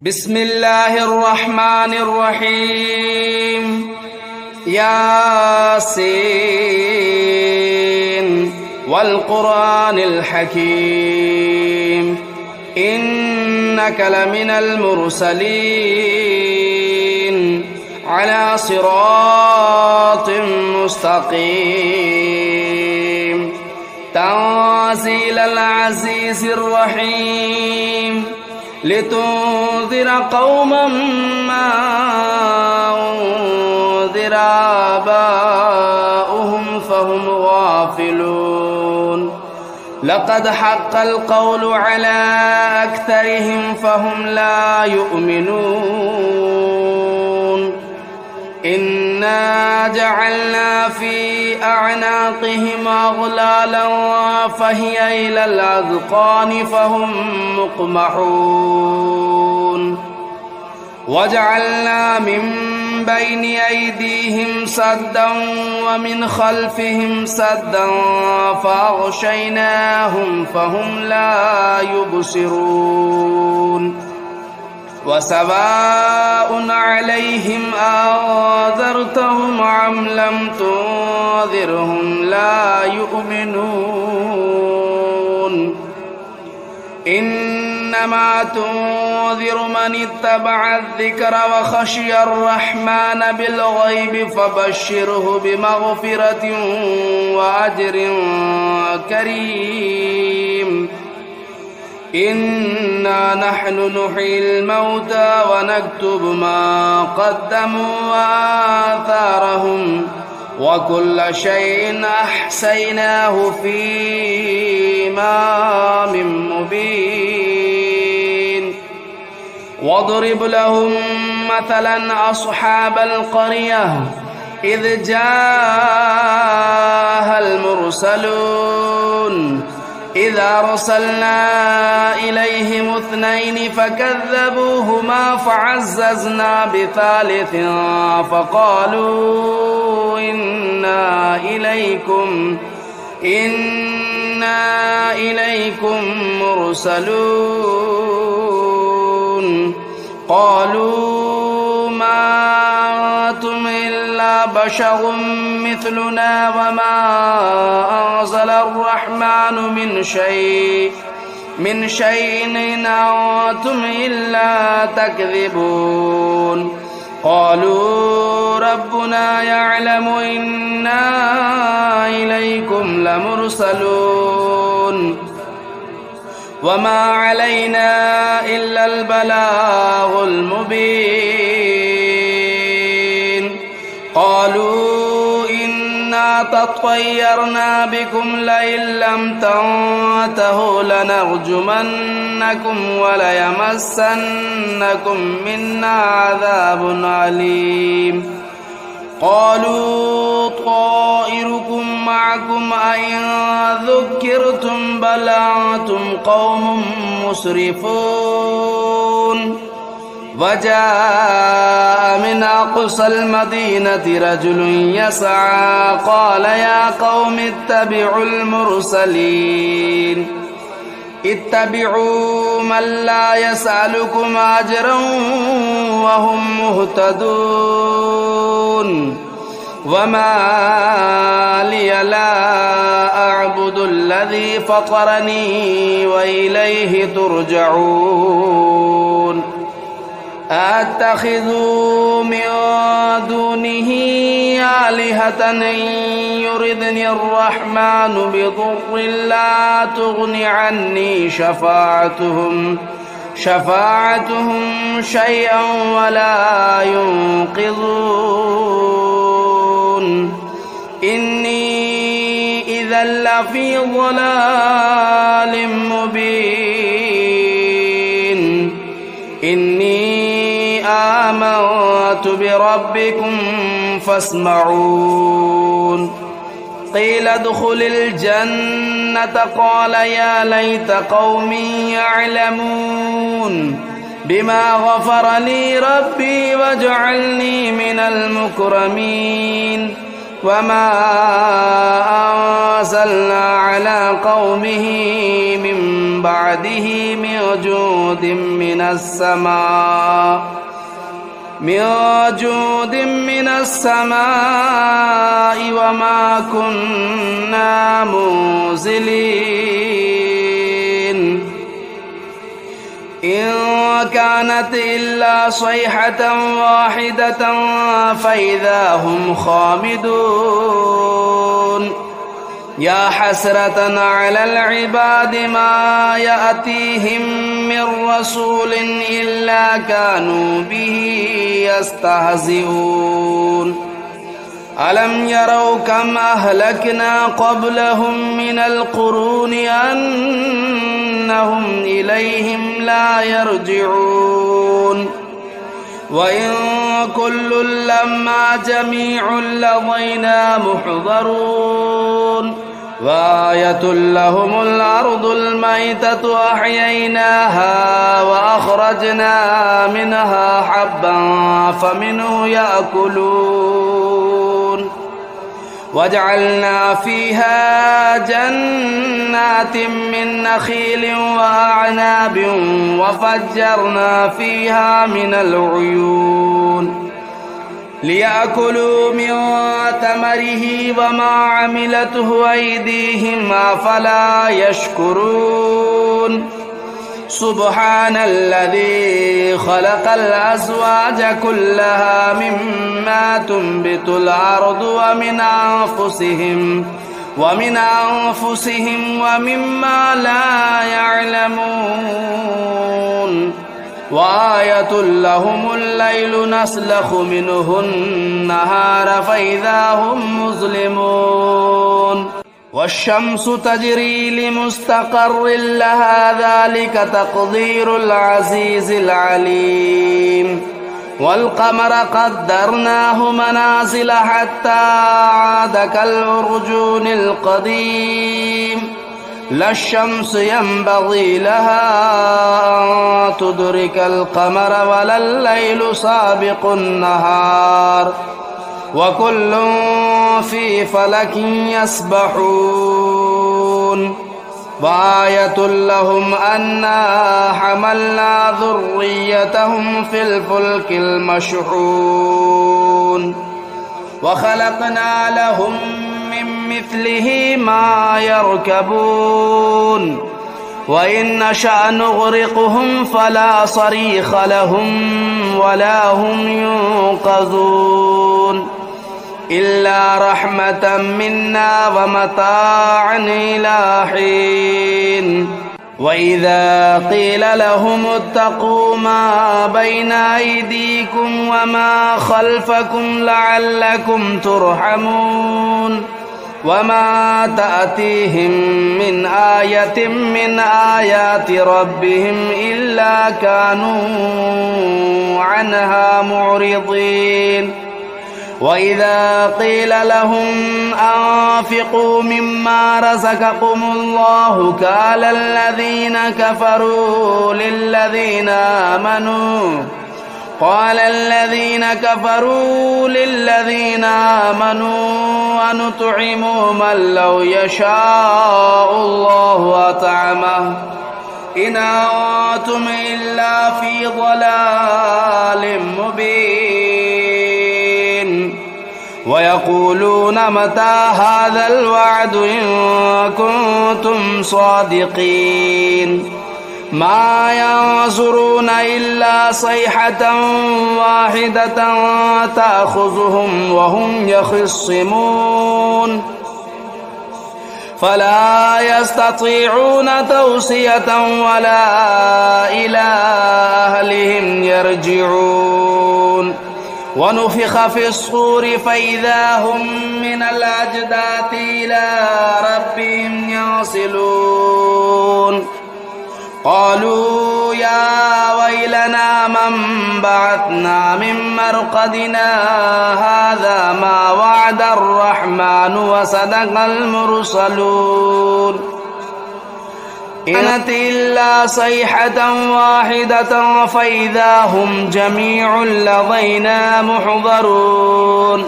بسم الله الرحمن الرحيم ياسين والقرآن الحكيم إنك لمن المرسلين على صراط مستقيم تنزيل العزيز الرحيم لتنذر قوما ما أنذر آباؤهم فهم غافلون لقد حق القول على أكثرهم فهم لا يؤمنون إنا جعلنا في أعناقهم أغلالا فهي إلى الأذقان فهم مقمحون وجعلنا من بين أيديهم سدا ومن خلفهم سدا فأغشيناهم فهم لا يبصرون وسواء عليهم أنذرتهم أم لم تنذرهم لا يؤمنون إنما تنذر من اتبع الذكر وخشي الرحمن بالغيب فبشره بمغفرة وأجر كريم إنا نحن نحيي الموتى ونكتب ما قدموا وآثارهم وكل شيء أحصيناه في إمام مبين واضرب لهم مثلا أصحاب القرية إذ جاءها المرسلون إذا أرسلنا إليهم اثنين فكذبوهما فعززنا بثالث فقالوا إنا إليكم مرسلون قالوا ما أنتم إلا بشر مثلنا وما أنزل الرحمن من شيء إن أنتم إلا تكذبون قالوا ربنا يعلم إنا إليكم لمرسلون وما علينا إلا البلاغ المبين قالوا إنا تطيرنا بكم لئن لم تنتهوا لنرجمنكم وليمسنكم منا عذاب أليم قالوا طائركم معكم أئن ذكرتم بل أنتم قوم مسرفون وجاء من أقصى المدينة رجل يسعى قال يا قوم اتبعوا المرسلين اتبعوا من لا يسألكم أجرا وهم مهتدون وما لي لا أعبد الذي فطرني وإليه ترجعون أتخذوا من دونه آلهة إن يردني الرحمن بضر لا تغن عني شفاعتهم شيئا ولا ينقذون إني إذا لفي ضلال مبين إني آمنت بربكم فاسمعون قيل ادخل الجنة قال يا ليت قومي يعلمون بما غفر لي ربي وجعلني من المكرمين وما أنزلنا على قومه من بعده من جود من السماء وما كنا منزلين إن كانت إلا صيحة واحدة فإذا هم خامدون يا حسرة على العباد ما يأتيهم من رسول إلا كانوا به يستهزئون ألم يروا كم أهلكنا قبلهم من القرون أنهم إليهم لا يرجعون وإن كل لما جميع لدينا محضرون وآية لهم الأرض الميتة أحييناها وأخرجنا منها حبا فمنه يأكلون وجعلنا فيها جنات من نخيل وأعناب وفجرنا فيها من العيون ليأكلوا من ثمره وما عملته أيديهم أفلا يشكرون سبحان الذي خلق الأزواج كلها مما تنبت الأرض ومن أنفسهم ومما لا يعلمون وآية لهم الليل نسلخ منه النهار فإذا هم مظلمون والشمس تجري لمستقر لها ذلك تقدير العزيز العليم والقمر قدرناه منازل حتى عاد كالعرجون القديم لا الشمس ينبغي لها أن تدرك القمر ولا الليل سابق النهار وكل في فلك يسبحون وآية لهم أنا حملنا ذريتهم في الفلك المشحون وخلقنا لهم من مثله ما يركبون وإن نشأ نغرقهم فلا صريخ لهم ولا هم ينقذون إلا رحمة منا ومتاعا إلى حين وإذا قيل لهم اتقوا ما بين أيديكم وما خلفكم لعلكم ترحمون وما تأتيهم من آية من آيات ربهم إلا كانوا عنها معرضين وإذا قيل لهم أنفقوا مما رزقكم الله قال الذين كفروا للذين آمنوا أنطعم من لو يشاء الله أطعمه إن أنتم إلا في ضلال مبين ويقولون متى هذا الوعد إن كنتم صادقين ما ينظرون إلا صيحة واحدة تأخذهم وهم يخصمون فلا يستطيعون توصية ولا إلى أهلهم يرجعون ونفخ في الصور فإذا هم من الأجداث إلى ربهم ينسلون قالوا يا ويلنا من بعثنا من مرقدنا هذا ما وعد الرحمن وصدق المرسلون إن كانت إلا صيحة واحدة فإذا هم جميع لدينا محضرون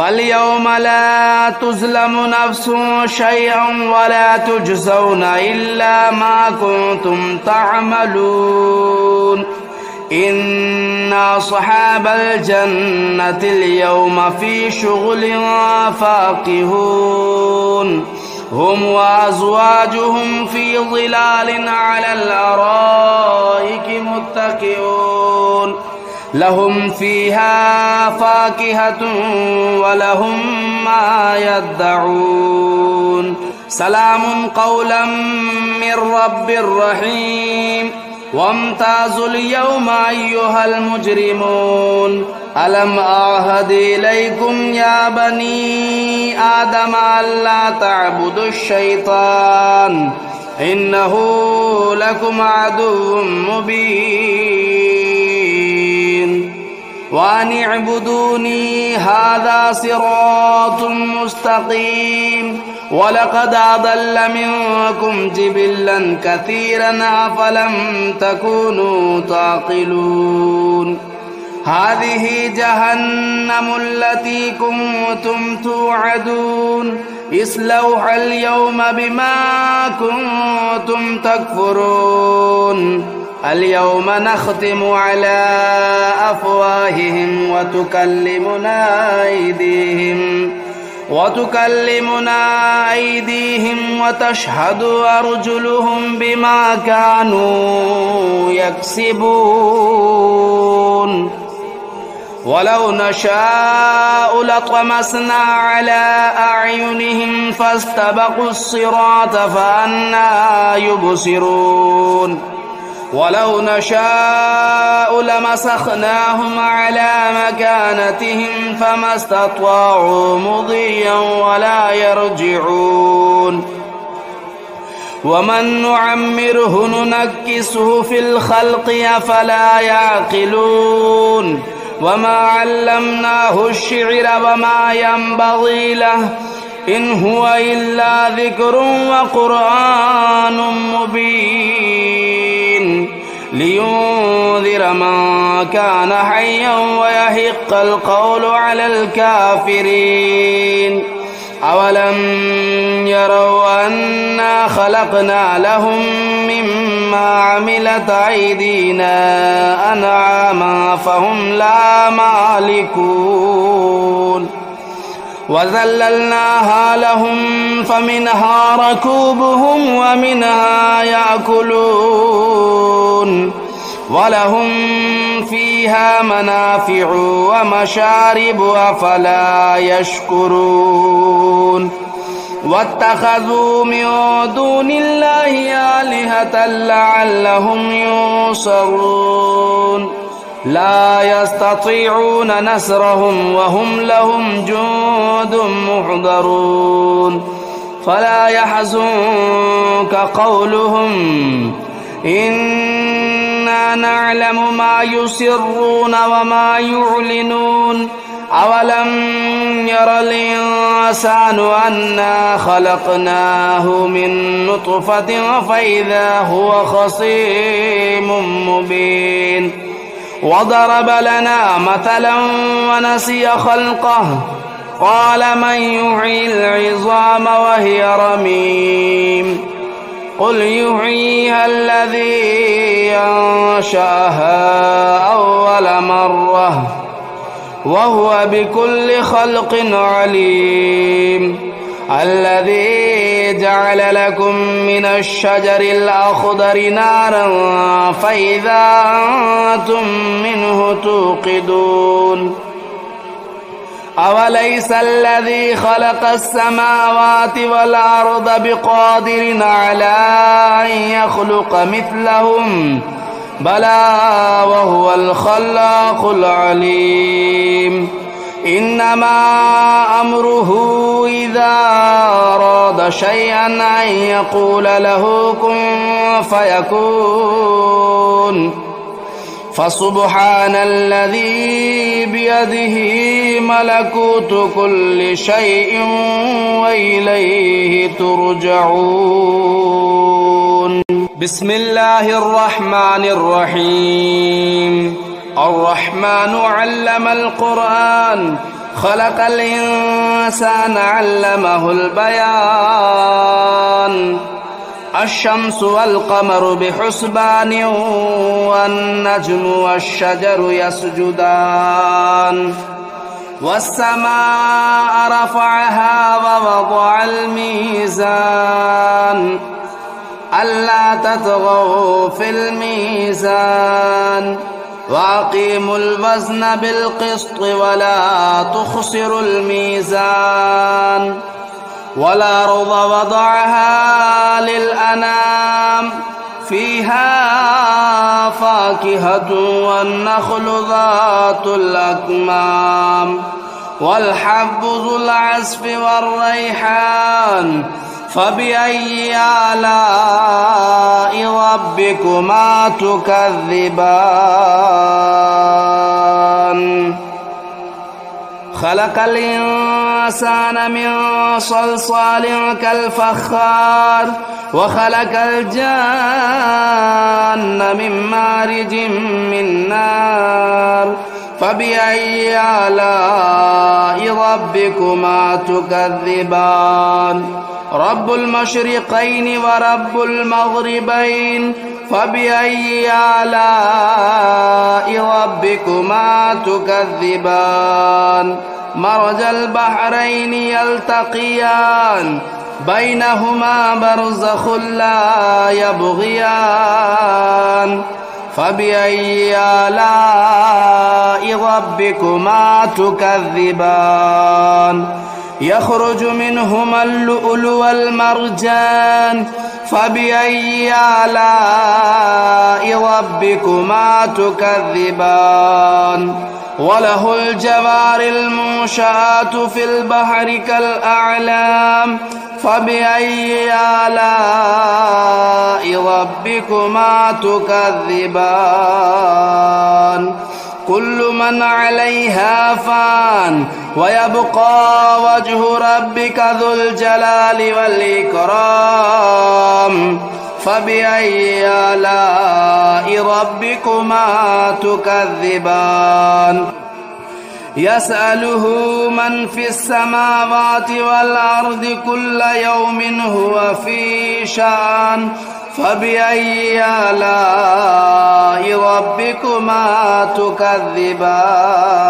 فاليوم لا تظلم نفس شيئا ولا تجزون إلا ما كنتم تعملون إن أصحاب الجنة اليوم في شغل فاكهون هم وأزواجهم في ظلال على الأرائك متكئون لهم فيها فاكهة ولهم ما يدعون سلام قولا من رب رحيم وامتازوا اليوم أيها المجرمون ألم أعهد إليكم يا بني آدم ألا تعبدوا الشيطان إنه لكم عدو مبين وأن اعبدوني هذا صراط مستقيم ولقد أضل منكم جبلا كثيرا أفلم تكونوا تعقلون هذه جهنم التي كنتم توعدون اصلوها اليوم بما كنتم تكفرون اليوم نختم على أفواههم وتكلمنا أيديهم وتشهد أرجلهم بما كانوا يكسبون ولو نشاء لطمسنا على أعينهم فاستبقوا الصراط فأنى يبصرون ولو نشاء لمسخناهم على مكانتهم فما استطاعوا مضيا ولا يرجعون ومن نعمره ننكسه في الخلق أفلا يعقلون وما علمناه الشعر وما ينبغي له إن هو إلا ذكر وقرآن مبين لينذر من كان حيا ويحق القول على الكافرين أولم يروا أنا خلقنا لهم مما عملت أيدينا أنعاما فهم لا مالكون وذللناها لهم فمنها ركوبهم ومنها يأكلون ولهم فيها منافع ومشارب أفلا يشكرون واتخذوا من دون الله آلهة لعلهم ينصرون لا يستطيعون نصرهم وهم لهم جند محضرون فلا يحزنك قولهم إنا نعلم ما يسرون وما يعلنون أولم ير الإنسان أنا خلقناه من نطفة فإذا هو خصيم مبين وضرب لنا مثلا ونسي خلقه قال من يحيي العظام وهي رميم قل يحييها الذي أنشأها أول مرة وهو بكل خلق عليم الذي جعل لكم من الشجر الأخضر نارا فإذا أنتم منه توقدون أوليس الذي خلق السماوات والأرض بقادر على أن يخلق مثلهم بلى وهو الخلاق العليم إنما أمره إذا أراد شيئا أن يقول له كن فيكون فسبحان الذي بيده ملكوت كل شيء وإليه ترجعون بسم الله الرحمن الرحيم الرحمن علم القرآن خلق الإنسان علمه البيان الشمس والقمر بحسبان والنجم والشجر يسجدان والسماء رفعها ووضع الميزان ألا تطغوا في الميزان وأقيموا الوزن بالقسط ولا تخسروا الميزان والأرض وضعها للأنام فيها فاكهة والنخل ذات الأكمام والحب ذو العصف والريحان فبأي آلاء ربكما تكذبان خلق الإنسان من صلصال كالفخار وخلق الجان من مارج من نار فبأي آلاء ربكما تكذبان رب المشرقين ورب المغربين فبأي آلاء ربكما تكذبان مرج البحرين يلتقيان بينهما برزخ لا يبغيان فبأي آلاء ربكما تكذبان يخرج منهما اللؤلؤ والمرجان فبأي آلاء ربكما تكذبان وله الجوار المنشآت في البحر كالأعلام فبأي آلاء ربكما تكذبان كل من عليها فان ويبقى وجه ربك ذو الجلال والإكرام فبأي آلاء ربكما تكذبان يسأله من في السماوات والأرض كل يوم هو في شأن فبأي آلاء ربكما تكذبان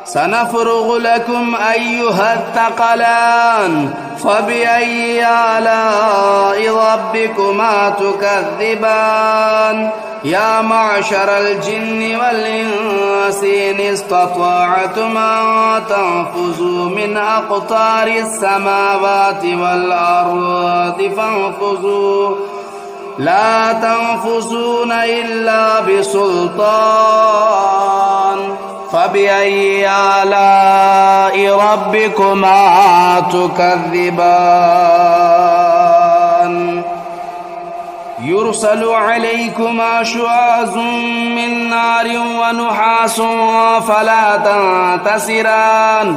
سنفرغ لكم أيها الثقلان فبأي آلاء ربكما تكذبان يا معشر الجن والإنس إن استطعتم أن تنفذوا من أقطار السماوات والأرض فانفذوا لا تنفذون إلا بسلطان فبأي آلاء ربكما تكذبان يرسل عليكما شواظ من نار ونحاس فلا تنتصران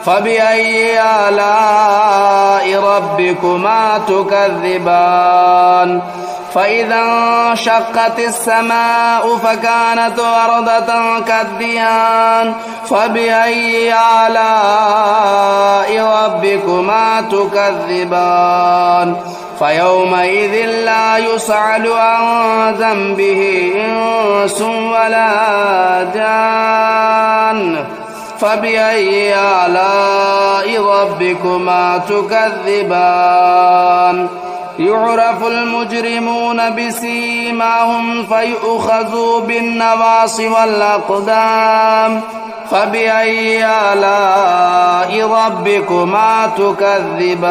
فبأي آلاء ربكما تكذبان فإذا انشقت السماء فكانت وردة كالدهان فبأي آلاء ربكما تكذبان فيومئذ لا يسأل عن ذنبه إنس ولا جان فبأي آلاء ربكما تكذبان يعرف المجرمون بسيماهم فيؤخذوا بالنواصي والأقدام فبأي آلاء ربكما تكذبان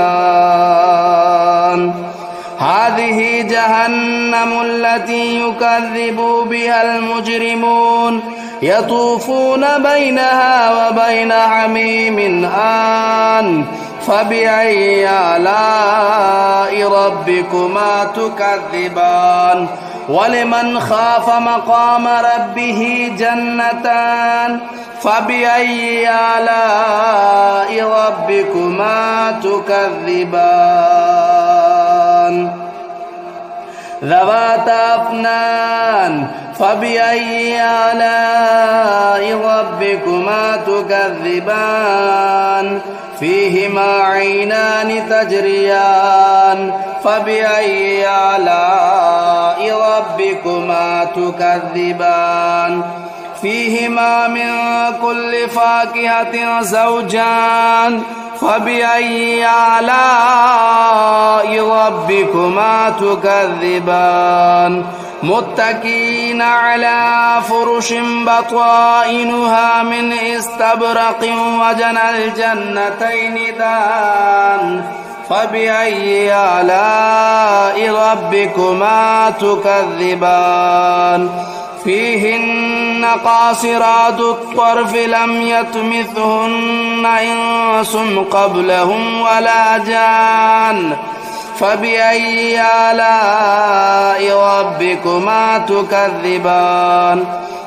هذه جهنم التي يكذب بها المجرمون يطوفون بينها وبين حميم آن فبأي آلاء ربكما تكذبان ولمن خاف مقام ربه جنتان فبأي آلاء ربكما تكذبان ذواتا أفنان فبأي آلاء ربكما تكذبان فيهما عينان تجريان فبأي آلاء ربكما تكذبان فيهما من كل فاكهة زوجان فبأي آلاء ربكما تكذبان متكئين على فرش بطائنها من استبرق وجنى الجنتين دان فبأي آلاء ربكما تكذبان فيهن قاصرات الطرف لم يطمثهن إنس قبلهم ولا جان فبأي آلاء ربكما تكذبان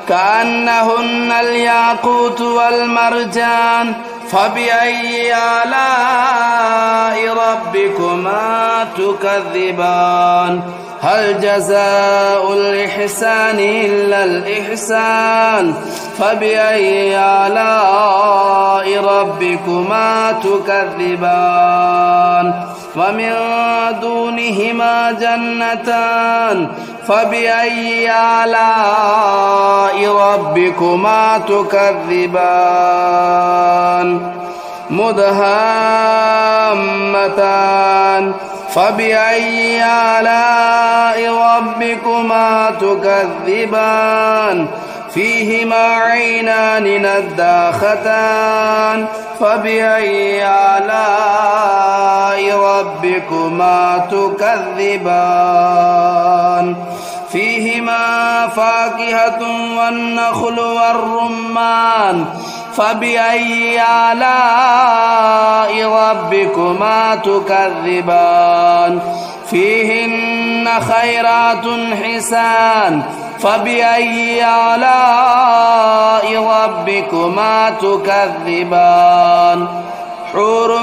كأنهن الياقوت والمرجان فبأي آلاء ربكما تكذبان هل جزاء الإحسان إلا الإحسان فبأي آلاء ربكما تكذبان ومن دونهما جنتان فبأي آلاء ربكما تكذبان مدهامتان فبأي آلاء ربكما تكذبان فيهما عينان نضاختان فبأي آلاء ربكما تكذبان فيهما فاكهة والنخل والرمان فبأي آلاء ربكما تكذبان فيهن خيرات حسان فبأي آلاء ربكما تكذبان حور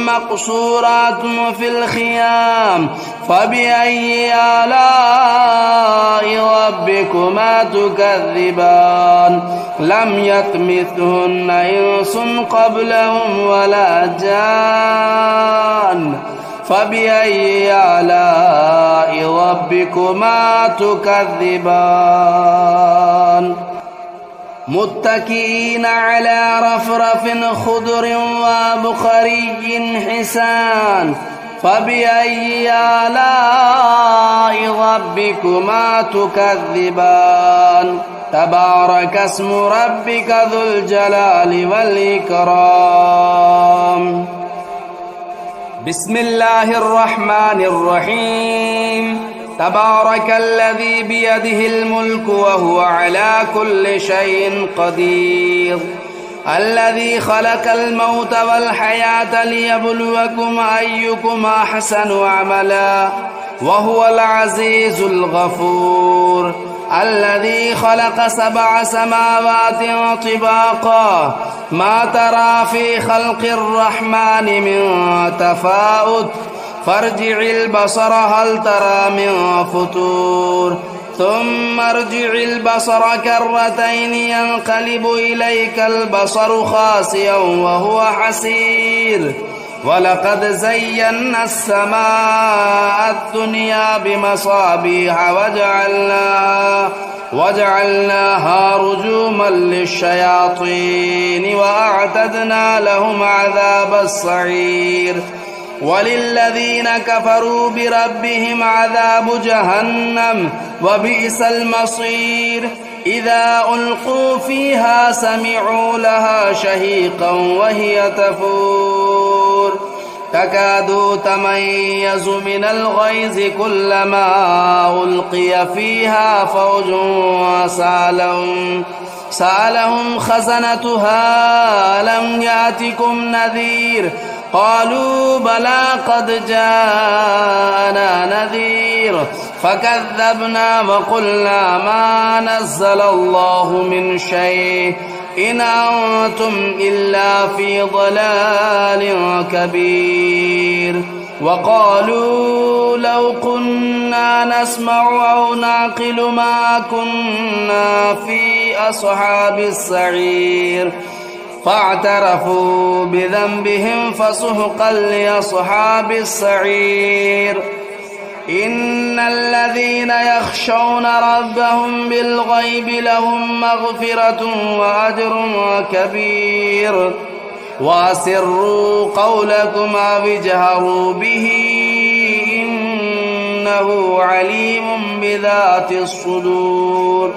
مقصورات في الخيام فبأي آلاء ربكما تكذبان لم يطمثهن إنس قبلهم ولا جان فبأي آلاء ربكما تكذبان متكئين على رفرف خضر وبخري حسان فبأي آلاء ربكما تكذبان تبارك اسم ربك ذو الجلال والإكرام بسم الله الرحمن الرحيم تبارك الذي بيده الملك وهو على كل شيء قدير الذي خلق الموت والحياة ليبلوكم أيكم أحسن عملا وهو العزيز الغفور الذي خلق 7 سماوات طباقا ما ترى في خلق الرحمن من تفاوت فارجع البصر هل ترى من فطور ثم ارجع البصر كرتين ينقلب إليك البصر خاسئا وهو حسير ولقد زينا السماء الدنيا بمصابيح وجعلناها رجوما للشياطين وأعتدنا لهم عذاب السعير وللذين كفروا بربهم عذاب جهنم وبئس المصير إذا ألقوا فيها سمعوا لها شهيقا وهي تفور تكاد تميز من الغيظ كلما ألقي فيها فوج سألهم خزنتها ألم يأتكم نذير قالوا بلى قد جاءنا نذير فكذبنا وقلنا ما نزل الله من شيء إن أنتم إلا في ضلال كبير وقالوا لو كنا نسمع أو نعقل ما كنا في أصحاب السعير فاعترفوا بذنبهم فسحقا لأصحاب السعير إن الذين يخشون ربهم بالغيب لهم مغفرة وأجر كبير وأسروا قولكم أو اجهروا به إنه عليم بذات الصدور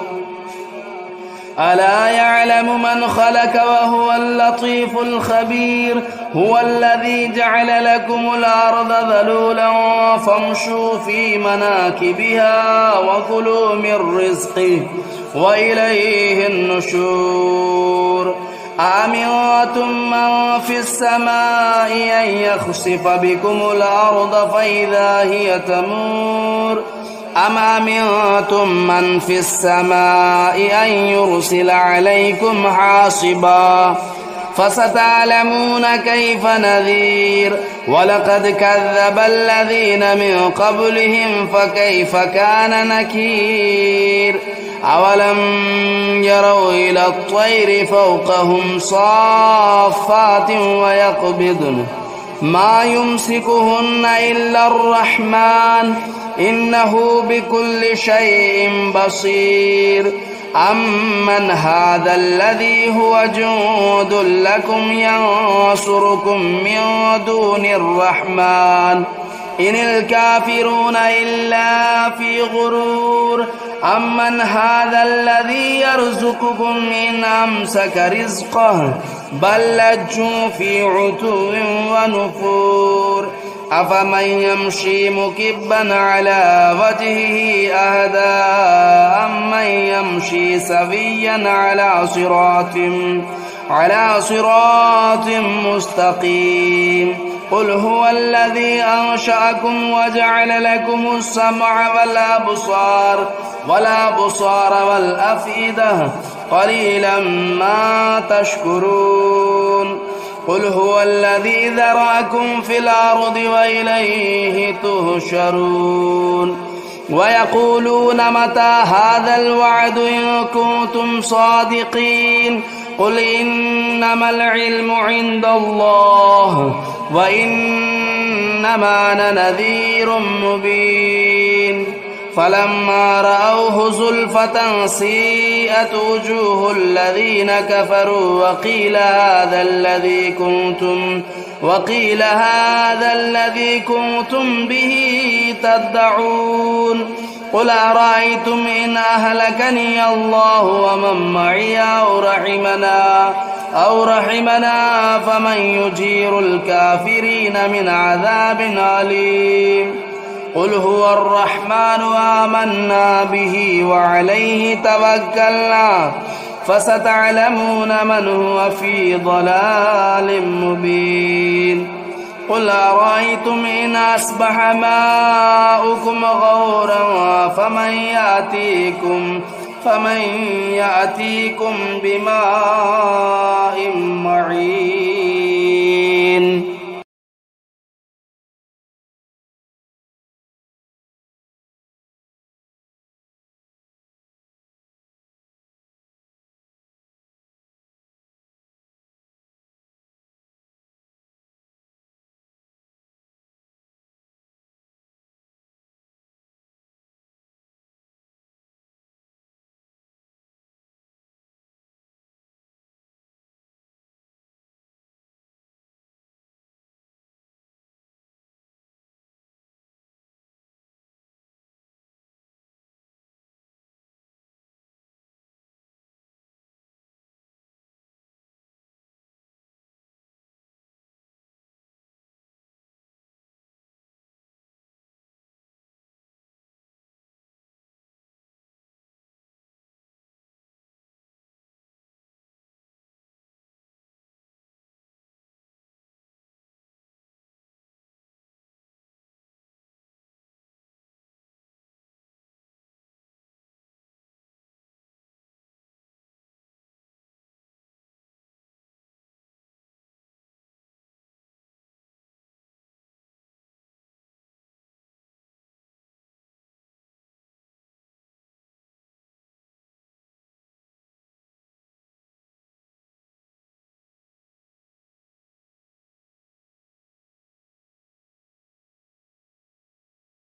ألا يعلم من خلق وهو اللطيف الخبير هو الذي جعل لكم الأرض ذلولا فامشوا في مناكبها وكلوا من رزقه وإليه النشور أأمنتم من في السماء أن يخسف بكم الأرض فإذا هي تمور أم أمنتم من في السماء أن يرسل عليكم حاصبا فستعلمون كيف نذير ولقد كذب الذين من قبلهم فكيف كان نكير أولم يروا إلى الطير فوقهم صافات ويقبضن ما يمسكهن إلا الرحمن إنه بكل شيء بصير أمن هذا الذي هو جند لكم ينصركم من دون الرحمن إن الكافرون إلا في غرور أمن هذا الذي يرزقكم إن أمسك رزقه بل لجوا في عتو ونفور أفمن يمشي مكبا على وجهه أهدى أمن يمشي سويا على صراط مستقيم قل هو الذي أنشأكم وجعل لكم السمع والأبصار والأفئدة قليلا ما تشكرون قل هو الذي ذرأكم في الأرض وإليه تهشرون ويقولون متى هذا الوعد إن كنتم صادقين قل إنما العلم عند الله وإنما أنا نذير مبين فلما رأوه زلفة سيئت وجوه الذين كفروا وقيل هذا الذي كنتم به تدعون قل أرأيتم إن أهلكني الله ومن معي أو رحمنا فمن يجير الكافرين من عذاب أليم قل هو الرحمن آمنا به وعليه توكلنا فستعلمون من هو في ضلال مبين قل أرأيتم إن أصبح ماؤكم غورا فمن يأتيكم بماء معين